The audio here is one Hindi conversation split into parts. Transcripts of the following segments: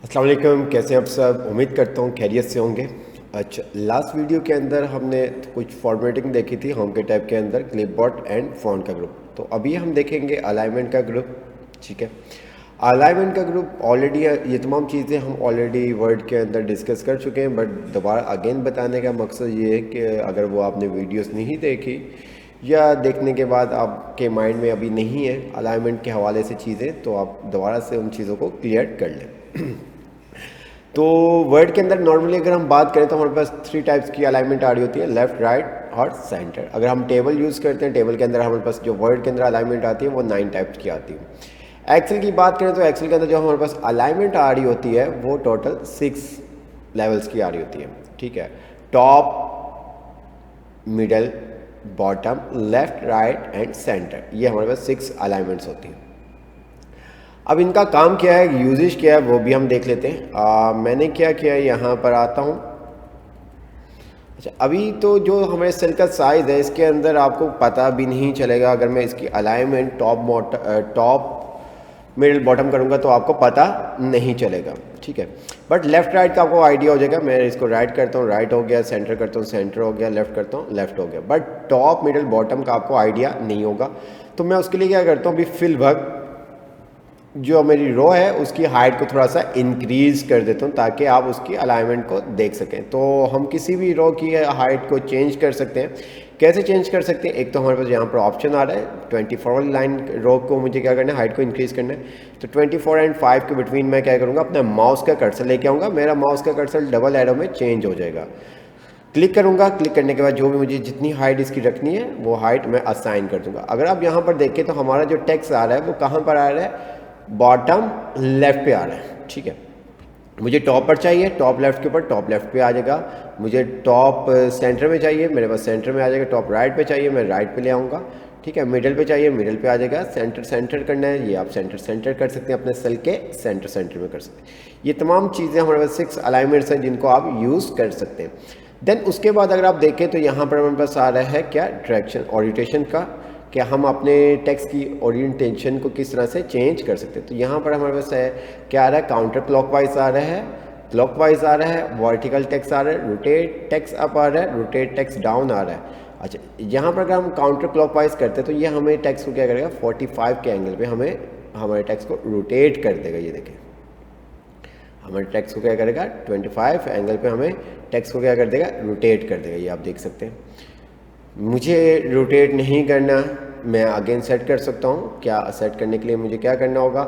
अस्सलाम वालेकुम, कैसे हैं आप सब। उम्मीद करता हूँ खैरियत से होंगे। अच्छा, लास्ट वीडियो के अंदर हमने कुछ फॉर्मेटिंग देखी थी होम के टैब के अंदर, क्लिपबोर्ड एंड फ़ॉन्ट का ग्रुप। तो अभी हम देखेंगे अलाइनमेंट का ग्रुप। ठीक है, अलाइनमेंट का ग्रुप ऑलरेडी ये तमाम चीज़ें हम ऑलरेडी वर्ड के अंदर डिस्कस कर चुके हैं, बट दोबारा अगेन बताने का मकसद ये है कि अगर वो आपने वीडियोस नहीं देखी या देखने के बाद आपके माइंड में अभी नहीं है अलाइनमेंट के हवाले से चीज़ें, तो आप दोबारा से उन चीज़ों को क्लियर कर लें। तो वर्ड के अंदर नॉर्मली अगर हम बात करें तो हमारे पास 3 टाइप्स की अलाइनमेंट आ रही होती है, लेफ्ट, राइट और सेंटर। अगर हम टेबल यूज़ करते हैं, टेबल के अंदर हमारे पास जो वर्ड के अंदर अलाइनमेंट आती है वो 9 टाइप्स की आती है। एक्सेल की बात करें तो एक्सेल के अंदर जो हमारे पास अलाइनमेंट आ रही होती है वो टोटल 6 लेवल्स की आ रही होती है। ठीक है, top, middle, bottom, left, right and centre, ये हमारे पास 6 अलाइनमेंट्स होती हैं। अब इनका काम क्या है, यूजेज क्या है, वो भी हम देख लेते हैं। मैंने क्या किया है, यहाँ पर आता हूँ। अच्छा, अभी तो जो हमारे सेल का साइज़ है इसके अंदर आपको पता भी नहीं चलेगा। अगर मैं इसकी अलाइनमेंट टॉप मिडिल बॉटम करूँगा तो आपको पता नहीं चलेगा। ठीक है, बट लेफ़्ट राइट का आपको आइडिया हो जाएगा। मैं इसको राइट करता हूँ, राइट हो गया, सेंटर करता हूँ, सेंटर हो गया, लेफ़्ट करता हूँ, लेफ़्ट हो गया। बट टॉप मिडिल बॉटम का आपको आइडिया नहीं होगा। तो मैं उसके लिए क्या करता हूँ, अभी फिल भग जो मेरी रो है उसकी हाइट को थोड़ा सा इंक्रीज़ कर देता हूँ ताकि आप उसकी अलाइनमेंट को देख सकें। तो हम किसी भी रो की हाइट को चेंज कर सकते हैं। कैसे चेंज कर सकते हैं, एक तो हमारे पास यहाँ पर ऑप्शन आ रहा है 24 वाली लाइन रो को मुझे क्या करना है, हाइट को इंक्रीज़ करना है। तो 24 एंड 5 के बिटवीन मैं क्या करूँगा, अपना माउस का कर्सर लेके आऊँगा। मेरा माउस का कर्सर डबल एरो में चेंज हो जाएगा। क्लिक करूँगा, क्लिक करने के बाद जो भी मुझे जितनी हाइट इसकी रखनी है वो हाइट मैं असाइन कर दूँगा। अगर आप यहाँ पर देखें तो हमारा जो टेक्स्ट आ रहा है वो कहाँ पर आ रहा है, बॉटम लेफ्ट पे आ रहा है। ठीक है, मुझे टॉप पर चाहिए, टॉप लेफ्ट के ऊपर टॉप लेफ्ट पे आ जाएगा। मुझे टॉप सेंटर में चाहिए, मेरे पास सेंटर में आ जाएगा। टॉप राइट पे चाहिए, मैं राइट पे ले आऊँगा। ठीक है, मिडिल पे चाहिए, मिडिल पे आ जाएगा। सेंटर सेंटर करना है, ये आप सेंटर सेंटर कर सकते हैं, अपने सेल के सेंटर सेंटर में कर सकते हैं। ये तमाम चीज़ें हमारे पास 6 अलाइनमेंट्स हैं जिनको आप यूज़ कर सकते हैं। देन उसके बाद अगर आप देखें तो यहाँ पर हमारे पास आ रहा है क्या, डायरेक्शन ओरिएंटेशन का, कि हम अपने टेक्स्ट की ओरिएंटेशन को किस तरह से चेंज कर सकते हैं। तो यहाँ पर हमारे पास है क्या आ रहा है, काउंटर क्लॉकवाइज आ रहा है, क्लॉकवाइज आ रहा है, वर्टिकल टेक्स्ट आ रहा है, रोटेट टेक्स्ट अप आ रहा है, रोटेट टेक्स्ट डाउन आ रहा है। अच्छा, यहाँ पर अगर हम काउंटर क्लॉकवाइज करते हैं तो ये हमें टेक्स्ट को क्या करेगा, 45 के एंगल पे हमें हमारे टेक्स्ट को रोटेट कर देगा। ये देखें, हमारे टेक्स्ट को क्या करेगा, 25 एंगल पे हमें टेक्स्ट को क्या कर देगा, रोटेट कर देगा। ये आप देख सकते हैं। मुझे रोटेट नहीं करना, मैं अगेन सेट कर सकता हूँ। क्या सेट करने के लिए मुझे क्या करना होगा,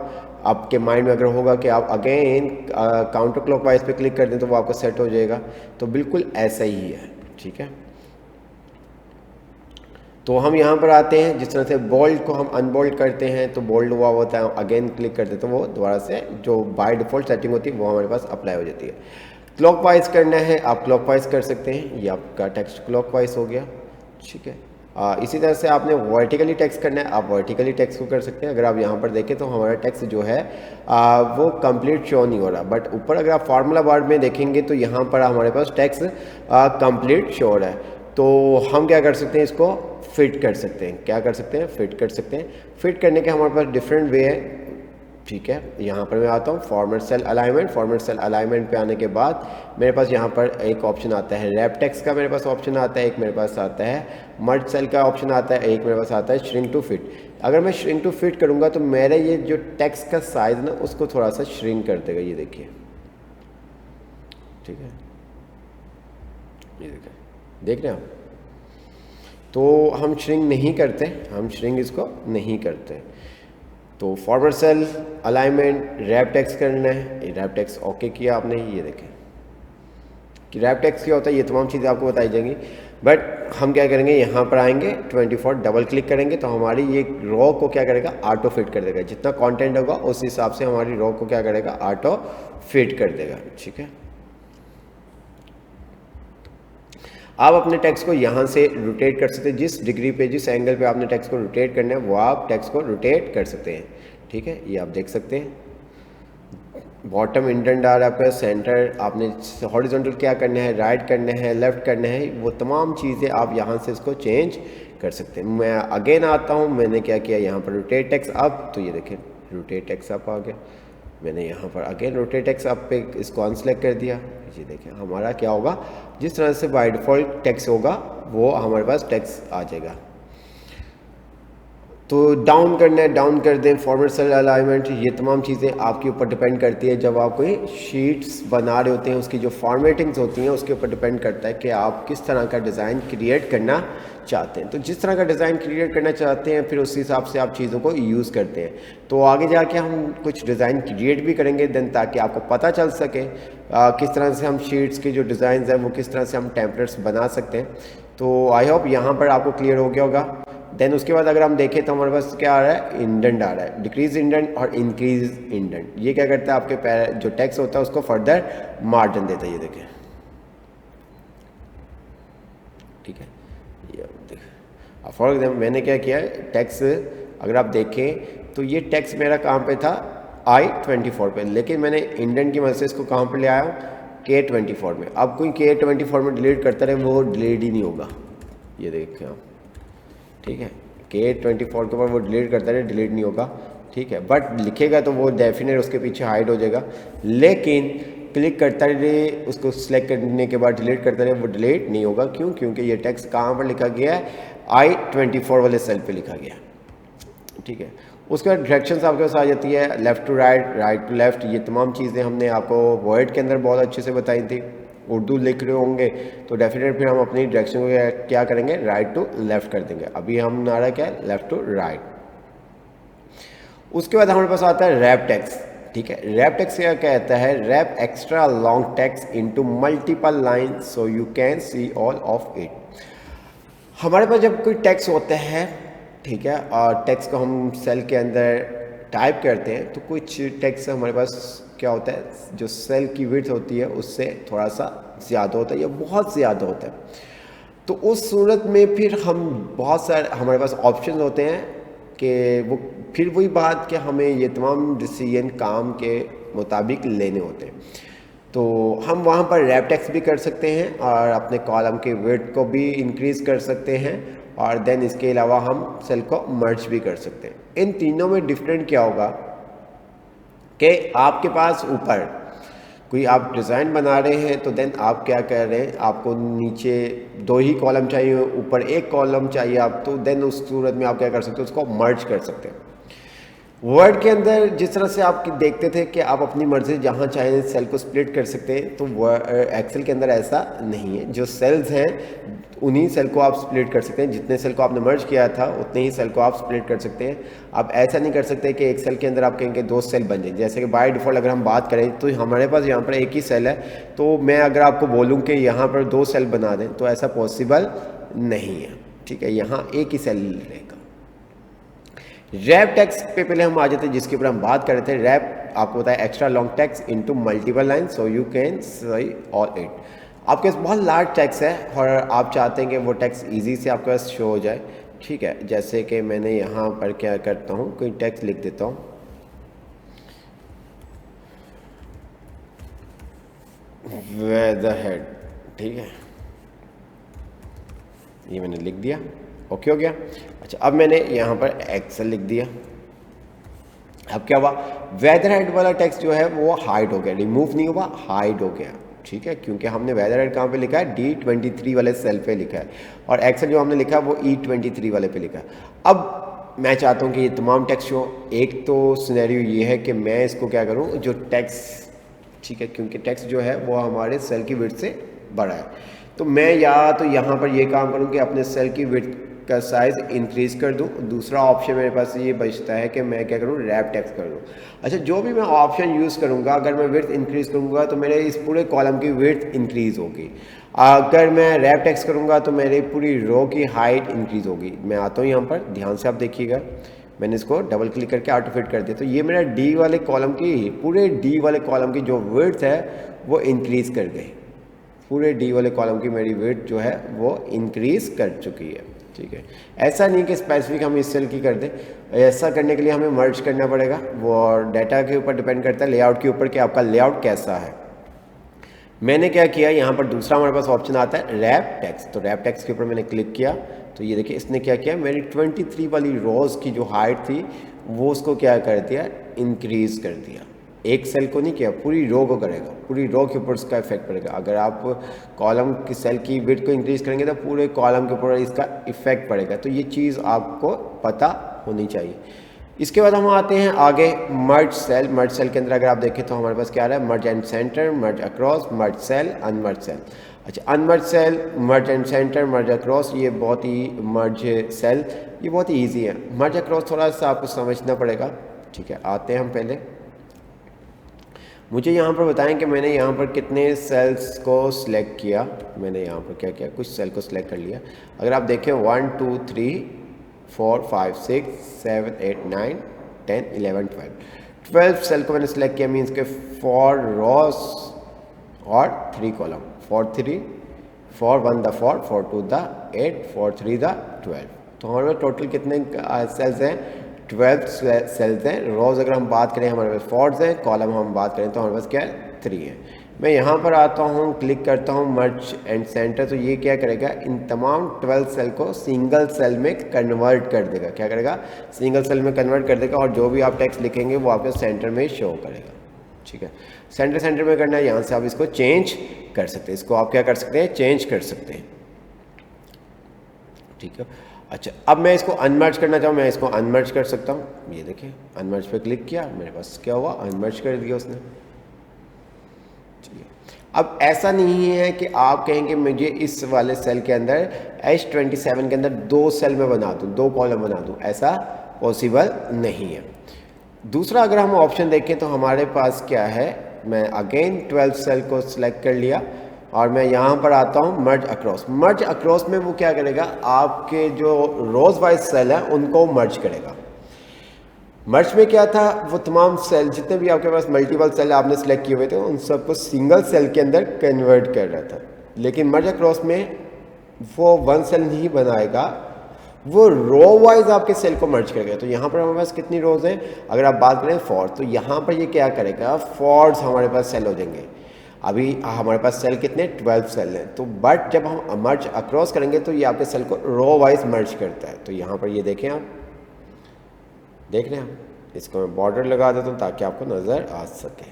आपके माइंड में अगर होगा कि आप अगेन काउंटर क्लॉकवाइज पे क्लिक कर दें तो वो आपको सेट हो जाएगा। तो बिल्कुल ऐसा ही है। ठीक है, तो हम यहाँ पर आते हैं, जिस तरह से बोल्ड को हम अनबोल्ड करते हैं तो बोल्ड हुआ होता है, अगेन क्लिक करते तो वो दोबारा से जो बाय डिफ़ॉल्ट सेटिंग होती है वो हमारे पास अप्लाई हो जाती है। क्लॉकवाइज करना है, आप क्लॉकवाइज कर सकते हैं, ये आपका टेक्स्ट क्लॉकवाइज हो गया। ठीक है, इसी तरह से आपने वर्टिकली टेक्स्ट करना है, आप वर्टिकली टेक्स्ट को कर सकते हैं। अगर आप यहाँ पर देखें तो हमारा टेक्स्ट जो है वो कंप्लीट शो नहीं हो रहा, बट ऊपर अगर आप फार्मूला बार में देखेंगे तो यहाँ पर हमारे पास टेक्स्ट कंप्लीट शो हो रहा है। तो हम क्या कर सकते हैं, इसको फिट कर सकते हैं। क्या कर सकते हैं, फिट कर सकते हैं। फिट करने के हमारे पास डिफरेंट वे है। ठीक है, यहाँ पर मैं आता हूँ format cell alignment. Format cell alignment पे आने के बाद मेरे पास यहाँ पर एक ऑप्शन आता है रैप टेक्स्ट का, मेरे पास ऑप्शन आता है, एक मेरे पास आता है मर्ज सेल का ऑप्शन आता है, एक मेरे पास आता है श्रिंक टू फिट। अगर मैं श्रिंक टू फिट करूँगा तो मेरा ये जो टेक्स्ट का साइज़ ना उसको थोड़ा सा श्रिंक कर देगा। ये देखिए, ठीक है, ये देखिए, देख रहे हैं आप। तो हम श्रिंक नहीं करते, हम श्रिंक इसको नहीं करते। तो format cell alignment, wrap text करना है, ये रैप टेक्स्ट ओके किया आपने। ये देखें कि रैप टेक्स्ट क्या होता है, ये तमाम चीज़ें आपको बताई जाएंगी। बट हम क्या करेंगे, यहाँ पर आएंगे 24 डबल क्लिक करेंगे तो हमारी ये रो को क्या करेगा, ऑटो फिट कर देगा। जितना कंटेंट होगा उस हिसाब से हमारी रो को क्या करेगा, ऑटो फिट कर देगा। ठीक है, आप अपने टेक्स्ट को यहाँ से रोटेट कर सकते हैं, जिस डिग्री पे, जिस एंगल पे आपने टेक्स्ट को रोटेट करना है वो आप टेक्स्ट को रोटेट कर सकते हैं। ठीक है, ये आप देख सकते हैं। बॉटम इंडेंट आ रहा है आपका, सेंटर आपने हॉरिजॉन्टल क्या करना है, राइट करना है, लेफ्ट करना है, वो तमाम चीज़ें आप यहाँ से इसको चेंज कर सकते हैं। मैं अगेन आता हूँ, मैंने क्या किया यहाँ पर रोटेट टेक्स्ट अप, तो ये देखें रोटेट टेक्स्ट अप आ गया। मैंने यहाँ पर अगेन रोटेट टेक्स्ट आप पे इसको अनसेलेक्ट कर दिया। ये देखें हमारा क्या होगा, जिस तरह से बाय डिफ़ॉल्ट टेक्स्ट होगा वो हमारे पास टेक्स्ट आ जाएगा। तो डाउन करना है डाउन कर दें, फॉर्मेट सेल अलाइनमेंट, ये तमाम चीज़ें आपके ऊपर डिपेंड करती है। जब आप कोई शीट्स बना रहे होते हैं उसकी जो फॉर्मेटिंग्स होती हैं उसके ऊपर डिपेंड करता है कि आप किस तरह का डिज़ाइन क्रिएट करना चाहते हैं। तो जिस तरह का डिज़ाइन क्रिएट करना चाहते हैं फिर उस हिसाब से आप चीज़ों को यूज़ करते हैं। तो आगे जाके हम कुछ डिज़ाइन क्रिएट भी करेंगे देन, ताकि आपको पता चल सके किस तरह से हम शीट्स के जो डिज़ाइन हैं वो किस तरह से हम टेम्पलेट्स बना सकते हैं। तो आई होप यहाँ पर आपको क्लियर हो गया होगा। देन उसके बाद अगर हम देखें तो हमारे पास क्या आ रहा है, इंडेंट आ रहा है, डिक्रीज इंडेंट और इंक्रीज इंडेंट। ये क्या करता है, आपके जो टेक्स्ट होता है उसको फर्दर मार्जिन देता है। ये देखें, ठीक है, ये देखें। फॉर एग्जाम्पल मैंने क्या किया, टेक्स्ट अगर आप देखें तो ये टेक्स्ट मेरा कहाँ पे था, I-24 पे, लेकिन मैंने इंडेंट की मदद से इसको कहाँ पे ले आया, K-24 में। अब कोई K-24 में डिलीट करता रहे वो डिलीट ही नहीं होगा। ये देखें आप, ठीक है, K-24 के ऊपर वो डिलीट करता रहे डिलीट नहीं होगा, ठीक है, बट लिखेगा तो वो डेफिनेट उसके पीछे हाइड हो जाएगा। लेकिन क्लिक करता रहे, उसको सिलेक्ट करने के बाद डिलीट करता रहे, वो डिलीट नहीं होगा। क्यों? क्योंकि ये टेक्स्ट कहाँ पर लिखा गया है, I-24 वाले सेल पे लिखा गया, ठीक है। उसके बाद डायरेक्शंस आपके पास आ जाती है, left to right, right to left. ये तमाम चीज़ें हमने आपको वर्ड के अंदर बहुत अच्छे से बताई थी। उर्दू लिख रहे होंगे तो डेफिनेट फिर हम अपनी डायरेक्शन को क्या करेंगे, राइट टू लेफ़्ट कर देंगे। अभी हम आ रहा क्या है, लेफ़्ट टू राइट। उसके बाद हमारे पास आता है रैप टेक्स्ट, ठीक है। रैप टेक्स्ट क्या कहता है, wrap extra long text into multiple line so you can see all of it. हमारे पास जब कोई टेक्स्ट होता है, ठीक है, और टेक्स्ट को हम सेल के अंदर टाइप करते हैं तो कुछ टेक्स्ट हमारे पास क्या होता है, जो सेल की विड्थ होती है उससे थोड़ा सा ज़्यादा होता है या बहुत ज़्यादा होता है। तो उस सूरत में फिर हम बहुत सारे हमारे पास ऑप्शन होते हैं कि वो फिर वही बात कि हमें ये तमाम डिसीजन काम के मुताबिक लेने होते हैं। तो हम वहाँ पर रैप टेक्स्ट भी कर सकते हैं और अपने कॉलम के विड्थ को भी इंक्रीज़ कर सकते हैं, और देन इसके अलावा हम सेल को मर्ज भी कर सकते हैं। इन तीनों में डिफरेंट क्या होगा कि आपके पास ऊपर कोई आप डिज़ाइन बना रहे हैं तो देन आप क्या कर रहे हैं, आपको नीचे 2 ही कॉलम चाहिए, ऊपर 1 कॉलम चाहिए आप, तो देन उस सूरत में आप क्या कर सकते हो, उसको मर्ज कर सकते हैं। वर्ड के अंदर जिस तरह से आप देखते थे कि आप अपनी मर्जी जहाँ चाहें सेल को स्प्लिट कर सकते हैं, तो एक्सेल के अंदर ऐसा नहीं है। जो सेल्स हैं उन्हीं सेल को आप स्प्लिट कर सकते हैं, जितने सेल को आपने मर्ज किया था उतने ही सेल को आप स्प्लिट कर सकते हैं। आप ऐसा नहीं कर सकते कि एक सेल के अंदर आप कहेंगे 2 सेल बन जाए। जैसे कि बाय डिफ़ॉल्ट अगर हम बात करें तो हमारे पास यहाँ पर एक ही सेल है, तो मैं अगर आपको बोलूँ कि यहाँ पर 2 सेल बना दें तो ऐसा पॉसिबल नहीं है, ठीक है, यहाँ एक ही सेल रहेगा। रैप टेक्स्ट पे पहले हम आ जाते हैं, जिसके ऊपर हम बात कर रहे थे। रैप आपको बताया extra long text into multiple line so you can see all it. आपके पास बहुत लार्ज टेक्स्ट है और आप चाहते हैं कि वो टेक्स्ट इजी से आपके पास शो हो जाए, ठीक है। जैसे कि मैंने यहाँ पर क्या करता हूँ, कोई टेक्स्ट लिख देता हूँ, वेदर हेड, ठीक है, ये मैंने लिख दिया, ओके हो गया। अच्छा, अब मैंने यहाँ पर एक्सेल लिख दिया। अब क्या हुआ, वेदर हेड वाला टेक्स्ट जो है वो हाइड हो गया, रिमूव नहीं हुआ, हाइड हो गया, ठीक है, क्योंकि हमने वेदर हेड कहाँ पे लिखा है, D23 वाले सेल पे लिखा है, और एक्सेल जो हमने लिखा है वो E23 वाले पे लिखा है। अब मैं चाहता हूँ कि ये तमाम टेक्स्ट हो, एक तो सिनेरियो ये है कि मैं इसको क्या करूँ, जो टेक्स्ट, ठीक है, क्योंकि टेक्स्ट जो है वो हमारे सेल की विड्थ से बड़ा है, तो मैं या तो यहाँ पर ये काम करूँ कि अपने सेल की विड्थ का साइज़ इंक्रीज़ कर दूँ। दूसरा ऑप्शन मेरे पास ये बचता है कि मैं क्या करूँ, रैप टेक्स्ट कर दूँ। अच्छा, जो भी मैं ऑप्शन यूज़ करूँगा, अगर मैं विड्थ इंक्रीज़ करूँगा तो मेरे इस पूरे कॉलम की विड्थ इंक्रीज़ होगी। अगर मैं रैप टेक्स्ट करूँगा तो मेरी पूरी रो की हाइट इंक्रीज़ होगी। मैं आता हूँ यहाँ पर, ध्यान से आप देखिएगा, मैंने इसको डबल क्लिक करके ऑटो फिट कर दिया, तो ये मेरा डी वाले कॉलम की, पूरे डी वाले कॉलम की जो विड्थ है वो इंक्रीज़ कर गई। पूरे डी वाले कॉलम की मेरी विड्थ जो है वो इंक्रीज़ कर चुकी है, ठीक है। ऐसा नहीं कि स्पेसिफिक हम इस सेल की कर दें, ऐसा करने के लिए हमें मर्ज करना पड़ेगा। वो डाटा के ऊपर डिपेंड करता है, लेआउट के ऊपर, कि आपका लेआउट कैसा है। मैंने क्या किया, यहाँ पर दूसरा हमारे पास ऑप्शन आता है रैप टेक्स्ट, तो रैप टेक्स्ट के ऊपर मैंने क्लिक किया तो ये देखिए इसने क्या किया, मेरी 23 वाली रोज़ की जो हाइट थी वो उसको क्या कर दिया, इंक्रीज़ कर दिया, एक सेल को नहीं किया, पूरी रो को करेगा, पूरी रो के ऊपर उसका इफेक्ट पड़ेगा। अगर आप कॉलम की सेल की विड्थ को इंक्रीज करेंगे तो पूरे कॉलम के ऊपर इसका इफेक्ट पड़ेगा। तो ये चीज़ आपको पता होनी चाहिए। इसके बाद हम आते हैं आगे मर्ज सेल। मर्ज सेल के अंदर अगर आप देखें तो हमारे पास क्या आ रहा है, merge and centre, merge across, merge cell, unmerge cell. अच्छा, unmerge cell, merge and centre, merge across, ये बहुत ही मर्ज सेल ये बहुत ही ईजी है। मर्ज अक्रॉस थोड़ा सा आपको समझना पड़ेगा। ठीक है, आते हैं हम पहले, मुझे यहाँ पर बताएं कि मैंने यहाँ पर कितने सेल्स को सिलेक्ट किया। मैंने यहाँ पर क्या किया, कुछ सेल को सिलेक्ट कर लिया। अगर आप देखें 1 2 3 4 5 6 7 8 9 10 11 12 सेल को मैंने सिलेक्ट किया। मीन्स के 4 रॉस और 3 कॉलम, 4 3 4 1 द 4 4 2 द 8 4 3 द 12। तो हमारे टोटल कितने सेल्स हैं, 12 सेल्स हैं। रोज़ अगर हम बात करें हमारे पास 4 हैं, कॉलम हम बात करें तो हमारे पास क्या है, 3 है। मैं यहाँ पर आता हूँ, क्लिक करता हूँ मर्ज एंड सेंटर, तो ये क्या करेगा, इन तमाम 12 सेल को सिंगल सेल में कन्वर्ट कर देगा। क्या करेगा, सिंगल सेल में कन्वर्ट कर देगा, और जो भी आप टेक्स्ट लिखेंगे वो आपके सेंटर में शो करेगा। ठीक है, सेंटर में करना है। यहाँ से आप इसको चेंज कर सकते हैं, इसको आप क्या कर सकते हैं, चेंज कर सकते हैं। ठीक है, अच्छा, अब मैं इसको अनमर्ज करना चाहूँ, मैं इसको अनमर्ज कर सकता हूँ। ये देखिए, अनमर्ज पे क्लिक किया, मेरे पास क्या हुआ, अनमर्ज कर दिया उसने। ठीक है, अब ऐसा नहीं है कि आप कहेंगे मुझे इस वाले सेल के अंदर H27 के अंदर 2 सेल में बना दूँ, 2 कॉलम बना दूँ, ऐसा पॉसिबल नहीं है। दूसरा अगर हम ऑप्शन देखें तो हमारे पास क्या है, मैं अगेन 12 सेल को सिलेक्ट कर लिया और मैं यहाँ पर आता हूँ मर्ज अक्रॉस। मर्ज अक्रॉस में वो क्या करेगा, आपके जो रोज वाइज सेल है उनको मर्ज करेगा। मर्ज में क्या था, वो तमाम सेल जितने भी आपके पास मल्टीपल सेल आपने सेलेक्ट किए हुए थे उन सबको सिंगल सेल के अंदर कन्वर्ट कर रहा था। लेकिन मर्ज अक्रॉस में वो 1 सेल नहीं बनाएगा, वो रो वाइज आपके सेल को मर्ज करेगा। तो यहाँ पर हमारे पास कितनी रोज हैं, अगर आप बात करें 4, तो यहाँ पर ये क्या करेगा, 4 हमारे पास सेल हो जाएंगे। अभी हमारे पास सेल कितने, 12 सेल हैं। तो बट जब हम मर्ज अक्रॉस करेंगे तो ये आपके सेल को रो वाइज मर्ज करता है। तो यहाँ पर ये देखें, आप देख रहे हैं, इसको मैं बॉर्डर लगा देता हूँ ताकि आपको नज़र आ सके।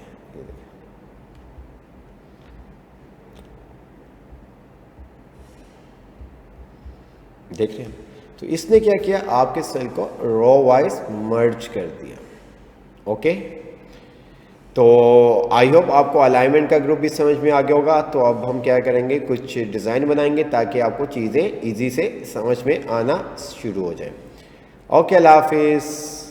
ये देख रहे हैं, तो इसने क्या किया, आपके सेल को रो वाइज मर्ज कर दिया। ओके, तो आई होप आपको अलाइनमेंट का ग्रुप भी समझ में आ गया होगा। तो अब हम क्या करेंगे, कुछ डिज़ाइन बनाएंगे ताकि आपको चीज़ें इजी से समझ में आना शुरू हो जाए। ओके, अल्लाह हाफिज़।